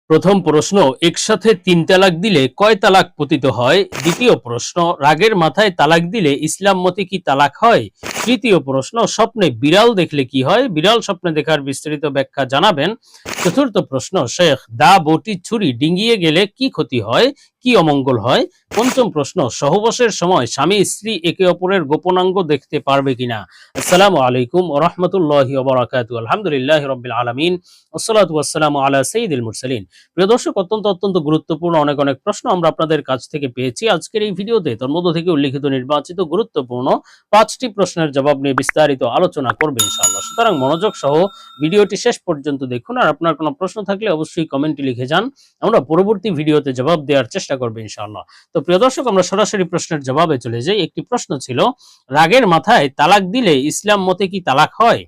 প্রথম প্রশ্ন, একসাথে ৩ তালাক দিলে কয় তালাক পতিত হয়? দ্বিতীয় প্রশ্ন, রাগের মাথায় তালাক দিলে ইসলাম মতে কি তালাক হয়? তৃতীয় প্রশ্ন, স্বপ্নে বিড়াল দেখলে কি হয়? বিড়াল স্বপ্নে দেখার বিস্তারিত ব্যাখ্যা জানাবেন। চতুর্থ প্রশ্ন, শেখ, দা, বটি, ছুরি ডিঙ্গিয়ে গেলে কি ক্ষতি হয়, কি অমঙ্গল হয়? পঞ্চম প্রশ্ন, সহবাসের সময় স্বামী স্ত্রী একে অপরের গোপনাঙ্গ দেখতে পারবে কিনা? আসসালামু আলাইকুম ওয়া রাহমাতুল্লাহি ওয়া বারাকাতুহু। আলহামদুলিল্লাহি রাব্বিল আলামিন, ওয়াসসালাতু ওয়াসসালামু আলা সাইয়্যিদিল মুরসালিন। প্রিয় দর্শক, অত্যন্ত গুরুত্বপূর্ণ অনেক প্রশ্ন আমরা আপনাদের কাছ থেকে পেয়েছি। আজকের এই ভিডিওতে তোর মধ্য থেকে উল্লিখিত নির্বাচিত গুরুত্বপূর্ণ 5টি প্রশ্নের জবাব নিয়ে বিস্তারিত আলোচনা করবে ইনশাআল্লাহ। সুতরাং মনোযোগ সহ ভিডিওটি শেষ পর্যন্ত দেখুন। আর আপনার কোনো প্রশ্ন থাকলে অবশ্যই কমেন্টে লিখে যান, আমরা পরবর্তী ভিডিওতে জবাব দেওয়ার চেষ্টা করব ইনশাআল্লাহ। তো প্রিয় দর্শক, আমরা সরাসরি প্রশ্নের জবাবে চলে যাই। একটি প্রশ্ন ছিল, রাগের মাথায় তালাক দিলে ইসলাম মতে কি তালাক হয়?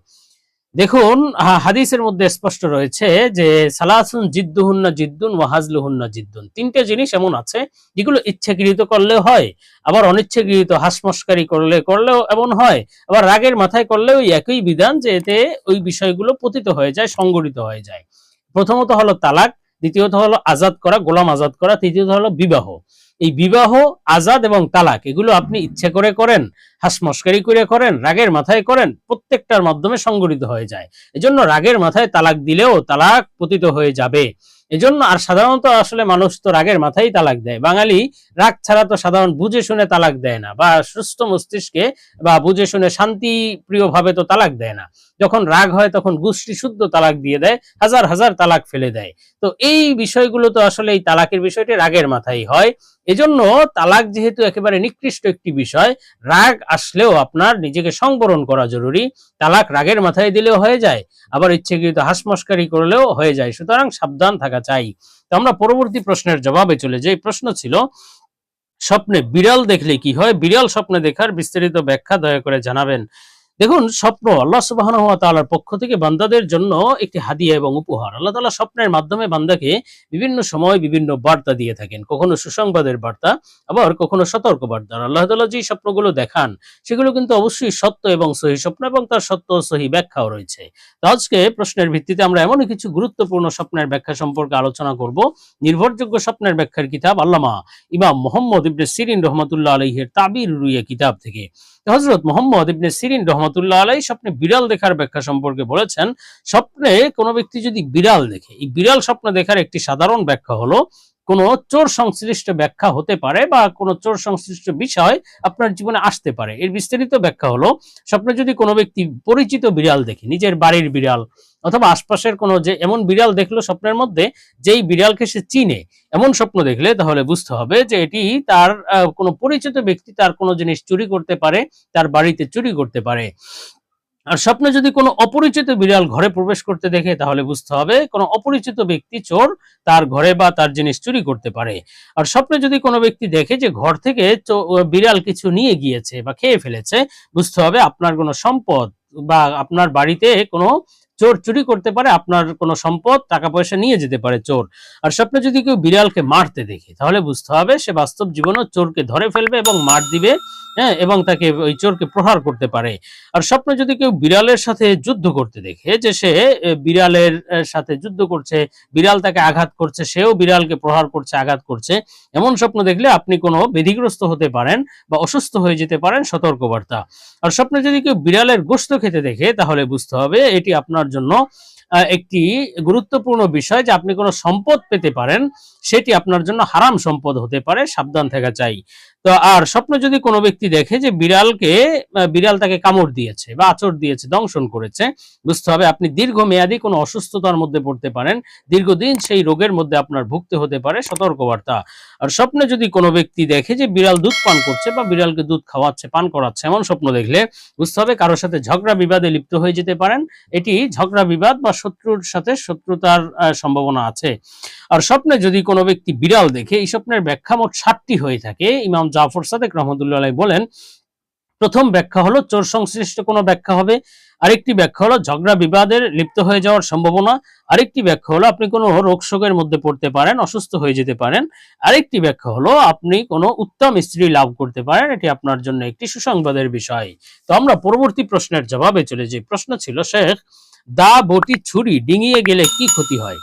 দেখুন, হাদিসের মধ্যে স্পষ্ট রয়েছে যে সালাসুন জিদ্দুহুন্না জিদ্দুন ওয়া হাজলুহুন্না জিদ্দুন। 3টে জিনিস এমন আছে যেগুলো ইচ্ছাকৃত করলেও হয়, আবার অনিচ্ছাকৃত হাসমস্কারি করলেও এমন হয়, আবার রাগের মাথায় করলেও ওই একই বিধান, যে এতে ওই বিষয়গুলো পতিত হয়ে যায়, সংগঠিত হয়ে যায়। প্রথমত হলো তালাক, দ্বিতীয়ত হলো আজাদ করা, গোলাম আজাদ করা, তৃতীয়ত হলো বিবাহ। এই বিবাহ, আজাদ এবং তালাক এগুলো আপনি ইচ্ছে করে করেন, হাসমস্কারি করে করেন, রাগের মাথায় করেন, প্রত্যেকটার মাধ্যমে সংগঠিত হয়ে যায়। এজন্য রাগের মাথায় তালাক দিলেও তালাক পতিত হয়ে যাবে। এজন্য আর সাধারণত আসলে মানুষ তো রাগের মাথায় তালাক দেয়। বাঙালি রাগ ছাড়া তো সাধারণ বুঝে শুনে তালাক দেয় না, বা সুস্থ মস্তিষ্কে বা বুঝে শুনে শান্তি প্রিয় ভাবে তো তালাক দেয় না। যখন রাগ হয় তখন গোষ্ঠী শুদ্ধ তালাক দিয়ে দেয়, হাজার হাজার তালাক ফেলে দেয়। তো এই বিষয়গুলো তো আসলে এই তালাকের বিষয়টি রাগের মাথায় হয়। এজন্য তালাক যেহেতু একেবারে নিকৃষ্ট একটি বিষয়, রাগ আসলেও আপনার নিজেকে সংবরণ করা জরুরি। তালাক রাগের মাথায় দিলেও হয়ে যায়, আবার ইচ্ছাকৃত হাসমস্কারি করলেও হয়ে যায়। সুতরাং সাবধান থাকা চাই। তো আমরা পরবর্তী প্রশ্নের জবাবে চলে যাই। প্রশ্ন ছিল, স্বপ্নে বিড়াল দেখলে কি হয়? বিড়াল স্বপ্নে দেখার বিস্তারিত ব্যাখ্যা দয়া করে জানাবেন। দেখুন, স্বপ্ন আল্লাহ সুবহানাহু ওয়া তাআলার পক্ষ থেকে বান্দাদের জন্য একটি হাদিয়া এবং উপহার। আল্লাহ তাআলা স্বপ্নের মাধ্যমে বান্দাকে বিভিন্ন সময় বিভিন্ন বার্তা দিয়ে থাকেন, কখনো সুসংবাদের বার্তা, আবার কখনো সতর্ক বার্তা। আল্লাহ তাআলা যে স্বপ্নগুলো দেখান সেগুলো কিন্তু অবশ্যই সত্য এবং সহি স্বপ্ন, এবং তার সত্য ও সহি ব্যাখ্যাও রয়েছে। তো আজকে প্রশ্নের ভিত্তিতে আমরা এমনই কিছু গুরুত্বপূর্ণ স্বপ্নের ব্যাখ্যা সম্পর্কে আলোচনা করব। নির্ভরযোগ্য স্বপ্নের ব্যাখ্যার কিতাব আল্লামা ইমাম মুহাম্মদ ইবনে সিরিন রহমাতুল্লাহ আলাইহির তাবির রুইয়া কিতাব থেকে হযরত মুহাম্মদ ইবনে সিরিন রহমাতুল্লাহ আলাইহি স্বপ্নে বিড়াল দেখার ব্যাখ্যা সম্পর্কে বলেছেন, স্বপ্নে কোনো ব্যক্তি যদি বিড়াল দেখে, এই বিড়াল স্বপ্ন দেখার একটি সাধারণ ব্যাখ্যা হলো কোনো চোর সংশ্লিষ্ট ব্যাখ্যা হতে পারে, বা কোনো চোর সংশ্লিষ্ট বিষয় আপনার জীবনে আসতে পারে। এর বিস্তারিত ব্যাখ্যা হলো, স্বপ্নে যদি কোনো ব্যক্তি পরিচিত বিড়াল দেখে, নিজের বাড়ির বিড়াল অথবা আশপাশের কোনো যে এমন বিড়াল দেখলো স্বপ্নের মধ্যে যেই বিড়ালকে সে চিনে, এমন স্বপ্ন দেখলে তাহলে বুঝতে হবে যে এটি তার কোনো পরিচিত ব্যক্তি তার কোনো জিনিস চুরি করতে পারে, তার বাড়িতে চুরি করতে পারে। আর স্বপ্নে যদি কোনো অপরিচিত বিড়াল ঘরে প্রবেশ করতে দেখে তাহলে বুঝতে হবে কোনো অপরিচিত ব্যক্তি চোর তার ঘরে বা তার জিনিস চুরি করতে পারে। আর স্বপ্নে যদি কোনো ব্যক্তি দেখে যে ঘর থেকে বিড়াল কিছু নিয়ে গিয়েছে বা খেয়ে ফেলেছে, বুঝতে হবে আপনার কোনো সম্পদ বা আপনার বাড়িতে কোনো চোর চুরি করতে পারে, আপনার কোনো সম্পদ টাকা পয়সা নিয়ে যেতে পারে চোর। আর স্বপ্নে যদি কেউ বিড়ালকে মারতে দেখে তাহলে বুঝতে হবে সে বাস্তব জীবনেও চোরকে ধরে ফেলবে এবং মার দিবে, হ্যাঁ, এবং তাকে ওই চোরকে প্রহার করতে পারে। আর স্বপ্নে যদি কেউ বিড়ালের সাথে যুদ্ধ করতে দেখে, যে সে বিড়ালের সাথে যুদ্ধ করছে, বিড়াল তাকে আঘাত করছে, সেও বিড়ালকে প্রহার করছে, আঘাত করছে, এমন স্বপ্ন দেখলে আপনি কোনো ব্যাধিগ্রস্ত হতে পারেন বা অসুস্থ হয়ে যেতে পারেন, সতর্কবার্তা। আর স্বপ্নে যদি কেউ বিড়ালের গোশত খেতে দেখে তাহলে বুঝতে হবে এটি আপনার জন্য একটি গুরুত্বপূর্ণ বিষয়, যে আপনি কোনো সম্পদ পেতে পারেন, সেটি আপনার জন্য হারাম সম্পদ হতে পারে, সাবধান থাকা চাই। তো আর স্বপ্ন যদি কোনো ব্যক্তি দেখে যে বিড়াল তাকে কামড় দিয়েছে বা আঁচড় দিয়েছে, দংশন করেছে, বুঝতে হবে আপনি দীর্ঘমেয়াদী কোনো অসুস্থতার মধ্যে পড়তে পারেন, দীর্ঘদিন সেই রোগের মধ্যে আপনার ভুগতে হতে পারে, সতর্কবার্তা। আর স্বপ্নে যদি কোনো ব্যক্তি দেখে যে বিড়াল দুধ পান করছে বা বিড়ালকে দুধ খাওয়াচ্ছে, পান করাচ্ছে, এমন স্বপ্ন দেখলে বুঝতে হবে কারোর সাথে ঝগড়া বিবাদে লিপ্ত হয়ে যেতে পারেন। এটি ঝগড়া বিবাদ বা শত্রুর সাথে শত্রুতার সম্ভাবনা আছে। আর স্বপ্নে যদি কোনো ব্যক্তি বিড়াল দেখে, এই স্বপ্নের ব্যাখ্যা মোট 7টি হয়ে থাকে। ইমাম জাফর সাদেক রহমতুল্লাহ আলাইহি বলেন, প্রথম ব্যাখ্যা হলো চোর সংশ্লিষ্ট কোনো ব্যাখ্যা হবে, আরেকটি ব্যাখ্যা হলো ঝগড়া বিবাদের লিপ্ত হয়ে যাওয়ার সম্ভাবনা, আরেকটি ব্যাখ্যা হলো আপনি কোনো রোগ শোকের মধ্যে পড়তে পারেন, অসুস্থ হয়ে যেতে পারেন, আরেকটি ব্যাখ্যা হলো আপনি কোনো উত্তম স্ত্রী লাভ করতে পারেন, এটি আপনার জন্য একটি সুসংবাদের বিষয়। তো আমরা পরবর্তী প্রশ্নের জবাবে চলে যাই। প্রশ্ন ছিল, শেখ, দা, বটি, ছুরি ডিঙিয়ে গেলে কি ক্ষতি হয়?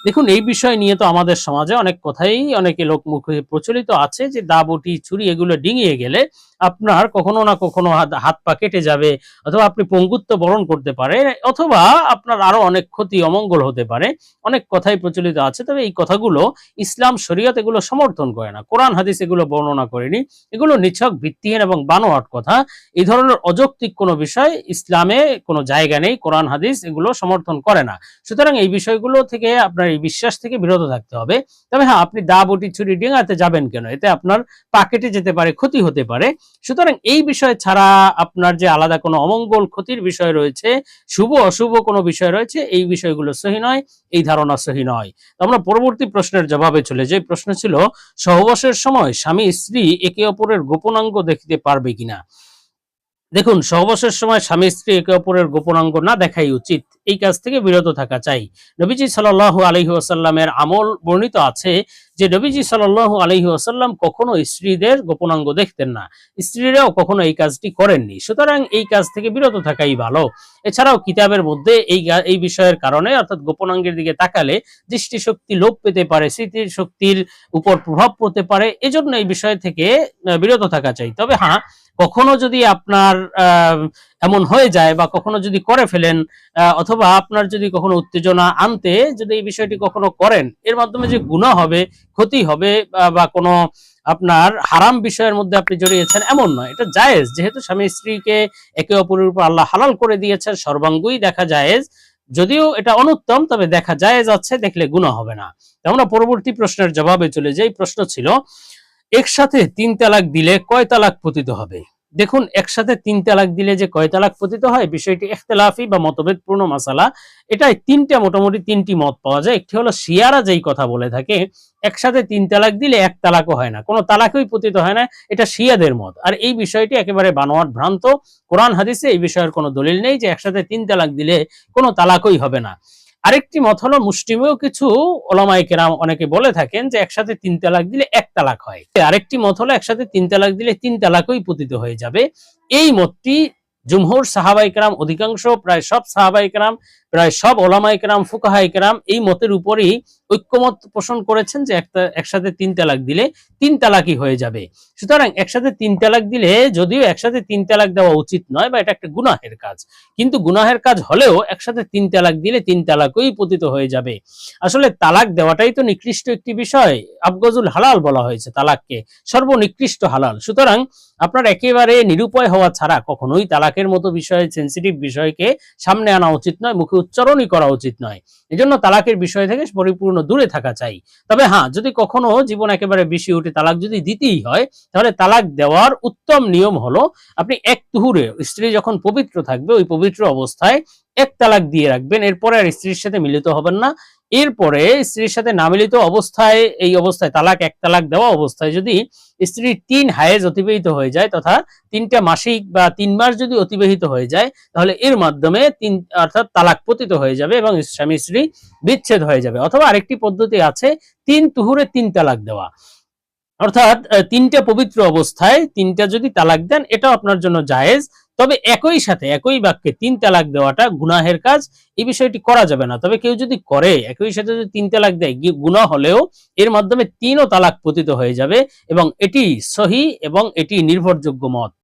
দেখুন, এই বিষয় নিয়ে তো আমাদের সমাজে অনেক কথাই অনেকে লোকমুখে প্রচলিত আছে যে দা বটি ছুরি এগুলো ডিঙিয়ে গেলে আপনার কখনো না কখনো হাত পা কেটে যাবে, অথবা আপনি পঙ্গুত্ব বরণ করতে পারে, অথবা আপনার আরো অনেক ক্ষতি অমঙ্গল হতে পারে। অনেক কথাই প্রচলিত আছে, তবে এই কথাগুলো ইসলাম শরীয়ত এগুলো সমর্থন করে না, কোরআন হাদিস এগুলো বর্ণনা করেনি। এগুলো নিছক ভিত্তিহীন এবং বানোয়াট কথা। এই ধরনের অযৌক্তিক কোনো বিষয় ইসলামে কোনো জায়গা নেই, কোরআন হাদিস এগুলো সমর্থন করে না। সুতরাং এই বিষয়গুলো থেকে আপনার এই বিশ্বাস থেকে বিরত থাকতে হবে। তবে হ্যাঁ, আপনি দা বটি ছুরি ডিঙাতে যাবেন কেন? এতে আপনার পা কেটে যেতে পারে, ক্ষতি হতে পারে। সুতরাং এই বিষয় ছাড়া আপনার যে আলাদা কোনো অমঙ্গল ক্ষতির বিষয় রয়েছে, শুভ অশুভ কোনো বিষয় রয়েছে, এই বিষয়গুলো সহি নয়, এই ধারণা সহি নয়। তো আমরা পরবর্তী প্রশ্নের জবাবে চলে যাই। প্রশ্ন ছিল, সহবাসের সময় স্বামী স্ত্রী একে অপরের গোপনাঙ্গ দেখতে পারবে কিনা? দেখুন, সহবাসের সময় স্বামী স্ত্রী একে অপরের গোপনাঙ্গ না দেখাই উচিত, এই কাজ থেকে বিরত থাকা চাই। নবীজি সাল্লাল্লাহু আলাইহি ওয়াসাল্লামের আমল বর্ণিত আছে যে নবীজি সাল্লাল্লাহু আলাইহি ওয়াসাল্লাম কখনো স্ত্রীদের গোপনাঙ্গ দেখতেন না, স্ত্রীরাও কখনো এই কাজটি করেননি। সুতরাং এই কাজ থেকে বিরত থাকাই ভালো। এছাড়াও কিতাবের মধ্যে এই বিষয়ের কারণে, অর্থাৎ গোপনাঙ্গের দিকে তাকালে দৃষ্টিশক্তি লোপ পেতে পারে, স্মৃতির শক্তির উপর প্রভাব পড়তে পারে, এজন্য এই বিষয় থেকে বিরত থাকা চাই। তবে হ্যাঁ, কখনো যদি আপনার এমন হয়ে যায় বা কখনো যদি করে ফেলেন, অথবা আপনার যদি কখনো উত্তেজনা আনতে যদি এই বিষয়টি কখনো করেন, এর মাধ্যমে যে গুনাহ হবে, ক্ষতি হবে, বা কোনো আপনার হারাম বিষয়ের মধ্যে আপনি জড়িয়েছেন এমন নয়, এটা জায়েজ। যেহেতু স্বামী স্ত্রীকে একে অপরের উপর আল্লাহ হালাল করে দিয়েছেন, সর্বাঙ্গই দেখা জায়েজ। যদিও এটা অনুত্তম, তবে দেখা জায়েজ আছে, দেখলে গুনাহ হবে না। আমরা পরবর্তী প্রশ্নের জবাবে চলে যাই। প্রশ্ন ছিল, একসাথে ৩ তালাক দিলে কয় তালাক পতিত হবে? দেখুন, একসাথে ৩ তালাক দিলে যে কয় তালাক পতিত হয়, বিষয়টি ইখতিলাফি বা মতভেদপূর্ণ মাসালা। এটাই মোটামুটি ৩টি মত পাওয়া যায়। একটি হলো শিয়ারা যেই কথা বলে থাকে, একসাথে ৩ তালাক দিলে এক তালাকও হয় না, কোনো তালাকই পতিত হয় না, এটা শিয়াদের মত। আর এই বিষয়টি একেবারে বানোয়াট, ভ্রান্ত। কোরআন হাদিসে এই বিষয়ের কোনো দলিল নেই যে একসাথে ৩ তালাক দিলে কোনো তালাকই হবে না। আরেকটি মত হলো, মুসলিমেও কিছু ওলামায়ে কেরাম অনেকে বলে থাকেন যে একসাথে ৩ তালাক দিলে এক তালাক হয়। আরেকটি মত হলো একসাথে ৩ তালাক দিলে ৩ তালাকই পতিত হয়ে যাবে। এই মতটি জুমহুর সাহাবায়ে কেরাম, অধিকাংশ প্রায় সব সাহাবায়ে কেরাম, প্রায় সব ওলামায়ে কেরাম, ফুকাহায়ে কেরাম এই মতের উপরই ঐক্যমত পোষণ করেছেন যে একসাথে ৩ তালাক দিলে ৩ তালাকই হয়ে যাবে। সুতরাং একসাথে ৩ তালাক দিলে, যদিও একসাথে ৩ তালাক দেওয়া উচিত নয় বা এটা একটা গুনাহের কাজ, কিন্তু গুনাহের কাজ হলেও একসাথে ৩ তালাক দিলে ৩ তালাকই পতিত হয়ে যাবে। আসলে তালাক দেওয়াটাই তো নিকৃষ্ট একটি বিষয়। আবগজুল হালাল বলা হয়েছে তালাককে, সর্বনিকৃষ্ট হালাল। সুতরাং আপনার একেবারে নিরুপায় হওয়া ছাড়া কখনোই তালাকের মতো বিষয়, সেন্সিটিভ বিষয়কে সামনে আনা উচিত নয়, মুখে উচ্চারণই করা উচিত নয়। এজন্য তালাকের বিষয় থেকে পরিপূর্ণ দূরে থাকা চাই। তবে হ্যাঁ, যদি কখনো জীবন একেবারে বেশি উঠে তালাক যদি দিতেই হয়, তাহলে তালাক দেওয়ার উত্তম নিয়ম হলো, আপনি এক তুহুরে, স্ত্রী যখন পবিত্র থাকবে ওই পবিত্র অবস্থায় এক তালাক দিয়ে রাখবেন। এরপরে আর স্ত্রীর সাথে মিলিত হবেন না। এরপরে স্ত্রীর সাথে না মিলিত অবস্থায়, এই অবস্থায় তালাক, এক তালাক দেওয়া অবস্থায় যদি স্ত্রীর ৩ হায়েজ অতিবাহিত হয়ে যায়, তথা ৩টা মাসিক বা ৩ মাস যদি অতিবাহিত হয়ে যায়, তাহলে এর মাধ্যমে অর্থাৎ তালাক পতিত হয়ে যাবে এবং স্বামী স্ত্রী বিচ্ছেদ হয়ে যাবে। অথবা আরেকটি পদ্ধতি আছে, ৩ তুহুরে ৩ তালাক দেওয়া, অর্থাৎ ৩টা পবিত্র অবস্থায় ৩টা যদি তালাক দেন, এটাও আপনার জন্য জায়েজ। তবে একই সাথে একই বাক্যে ৩ তালাক দেওয়াটা গুনাহের কাজ, এই বিষয়টি করা যাবে না। তবে কেউ যদি করে, একই সাথে যদি ৩ তালাক দেয়, গুনাহ হলেও এর মাধ্যমে ৩ও তালাক পতিত হয়ে যাবে, এবং এটি সহি এবং এটি নির্ভরযোগ্য মত।